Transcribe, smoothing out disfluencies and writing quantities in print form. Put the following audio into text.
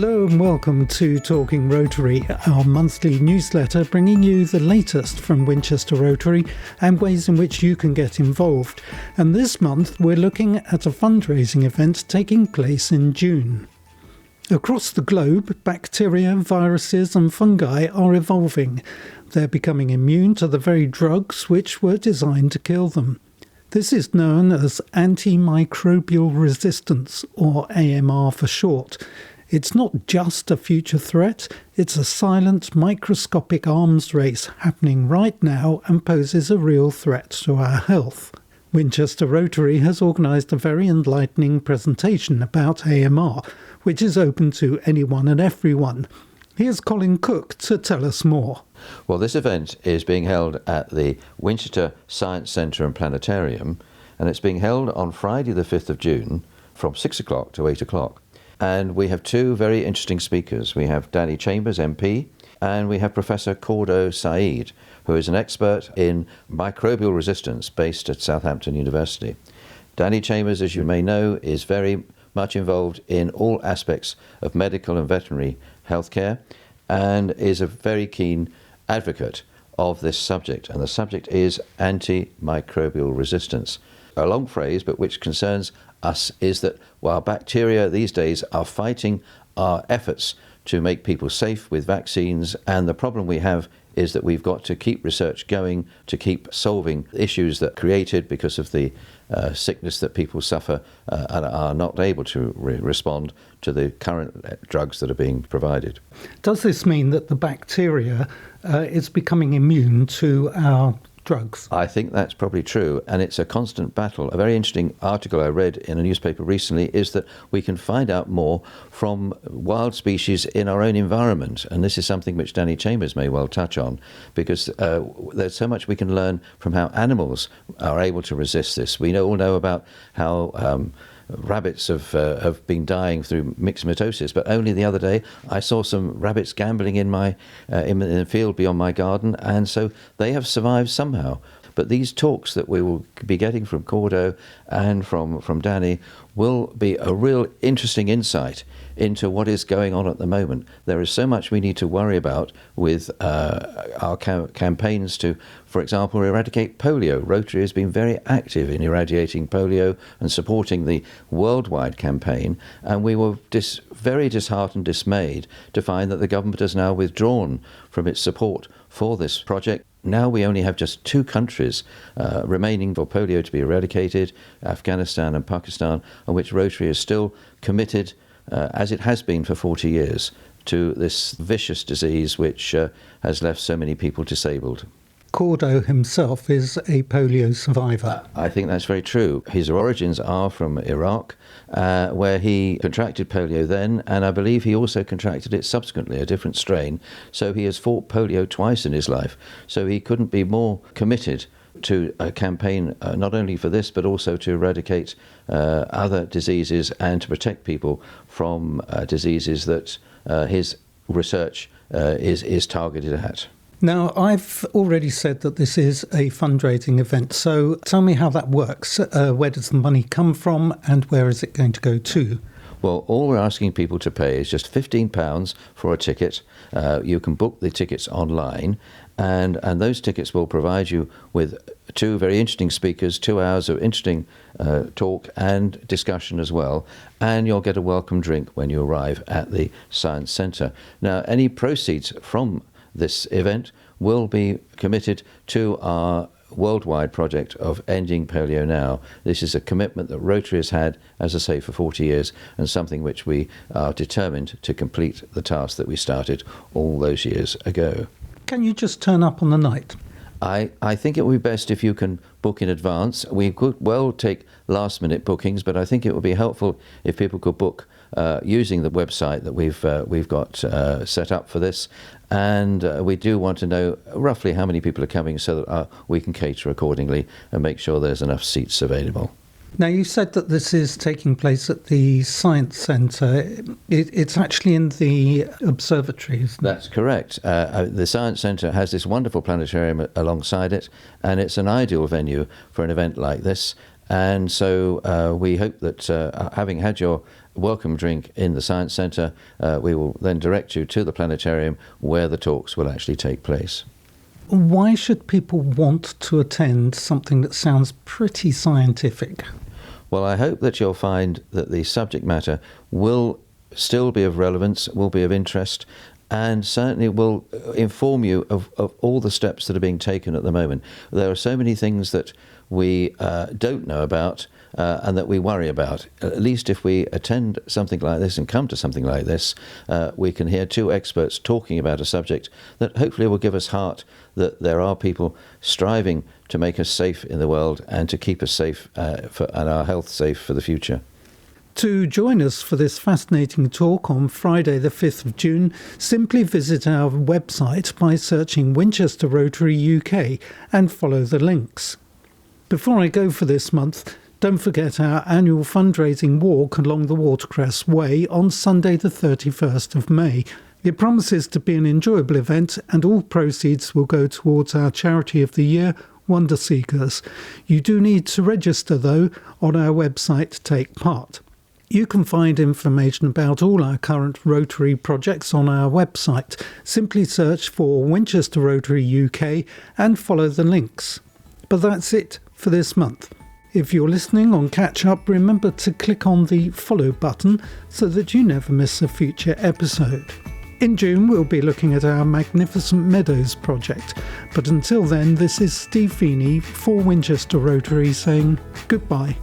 Hello and welcome to Talking Rotary, our monthly newsletter bringing you the latest from Winchester Rotary and ways in which you can get involved. And this month we're looking at a fundraising event taking place in June. Across the globe, bacteria, viruses and fungi are evolving. They're becoming immune to the very drugs which were designed to kill them. This is known as antimicrobial resistance, or AMR for short. It's not just a future threat, it's a silent, microscopic arms race happening right now and poses a real threat to our health. Winchester Rotary has organised a very enlightening presentation about AMR, which is open to anyone and everyone. Here's Colin Cook to tell us more. Well, this event is being held at the Winchester Science Centre and Planetarium, and it's being held on Friday the 5th of June from 6 o'clock to 8 o'clock. And we have two very interesting speakers. We have Danny Chambers, MP, and we have Professor Cordo Said, who is an expert in microbial resistance based at Southampton University. Danny Chambers, as you may know, is very much involved in all aspects of medical and veterinary healthcare and is a very keen advocate of this subject. And the subject is antimicrobial resistance. A long phrase, but which concerns us, is that while bacteria these days are fighting our efforts to make people safe with vaccines, and the problem we have is that we've got to keep research going to keep solving issues that are created because of the sickness that people suffer and are not able to respond to the current drugs that are being provided. Does this mean that the bacteria is becoming immune to our drugs? I think that's probably true, and it's a constant battle. A very interesting article I read in a newspaper recently is that we can find out more from wild species in our own environment, and this is something which Danny Chambers may well touch on, because there's so much we can learn from how animals are able to resist this. We all know about how rabbits have been dying through myxomatosis, but only the other day I saw some rabbits gambling in the field beyond my garden, and so they have survived somehow. But these talks that we will be getting from Cordo and from Danny will be a real interesting insight into what is going on at the moment. There is so much we need to worry about with our campaigns to, for example, eradicate polio. Rotary has been very active in eradicating polio and supporting the worldwide campaign, and we were very disheartened, dismayed to find that the government has now withdrawn from its support for this project. Now we only have just two countries remaining for polio to be eradicated, Afghanistan and Pakistan, on which Rotary is still committed, as it has been for 40 years, to this vicious disease which has left so many people disabled. Cordo himself is a polio survivor. I think that's very true. His origins are from Iraq, where he contracted polio then, and I believe he also contracted it subsequently, a different strain. So he has fought polio twice in his life. So he couldn't be more committed to a campaign not only for this, but also to eradicate other diseases and to protect people from diseases that his research is targeted at. Now, I've already said that this is a fundraising event, so tell me how that works. Where does the money come from and where is it going to go to? Well, all we're asking people to pay is just £15 for a ticket. You can book the tickets online, and those tickets will provide you with two very interesting speakers, 2 hours of interesting talk and discussion as well, and you'll get a welcome drink when you arrive at the Science Centre. Now, any proceeds from this event will be committed to our worldwide project of ending polio now. This is a commitment that Rotary has had, as I say, for 40 years, and something which we are determined to complete the task that we started all those years ago. Can you just turn up on the night? I think it would be best if you can book in advance. We could well take last-minute bookings, but I think it would be helpful if people could book using the website that we've got set up for this. And we do want to know roughly how many people are coming so that we can cater accordingly and make sure there's enough seats available. Now, you said that this is taking place at the Science Centre. It's actually in the observatory, isn't it? That's correct. The Science Centre has this wonderful planetarium alongside it, and it's an ideal venue for an event like this. And so we hope that having had your welcome drink in the Science Centre, we will then direct you to the planetarium where the talks will actually take place. Why should people want to attend something that sounds pretty scientific? Well, I hope that you'll find that the subject matter will still be of relevance, will be of interest, and certainly will inform you of all the steps that are being taken at the moment. There are so many things that we don't know about and that we worry about. At least if we attend something like this and come to something like this, we can hear two experts talking about a subject that hopefully will give us heart that there are people striving to make us safe in the world and to keep us safe and our health safe for the future. To join us for this fascinating talk on Friday the 5th of June, simply visit our website by searching Winchester Rotary UK and follow the links. Before I go for this month, don't forget our annual fundraising walk along the Watercress Way on Sunday the 31st of May. It promises to be an enjoyable event and all proceeds will go towards our charity of the year, Wonder Seekers. You do need to register though on our website to take part. You can find information about all our current Rotary projects on our website. Simply search for Winchester Rotary UK and follow the links. But that's it for this month. If you're listening on Catch Up, remember to click on the follow button so that you never miss a future episode. In June, we'll be looking at our Magnificent Meadows project. But until then, this is Steve Feeney for Winchester Rotary saying goodbye.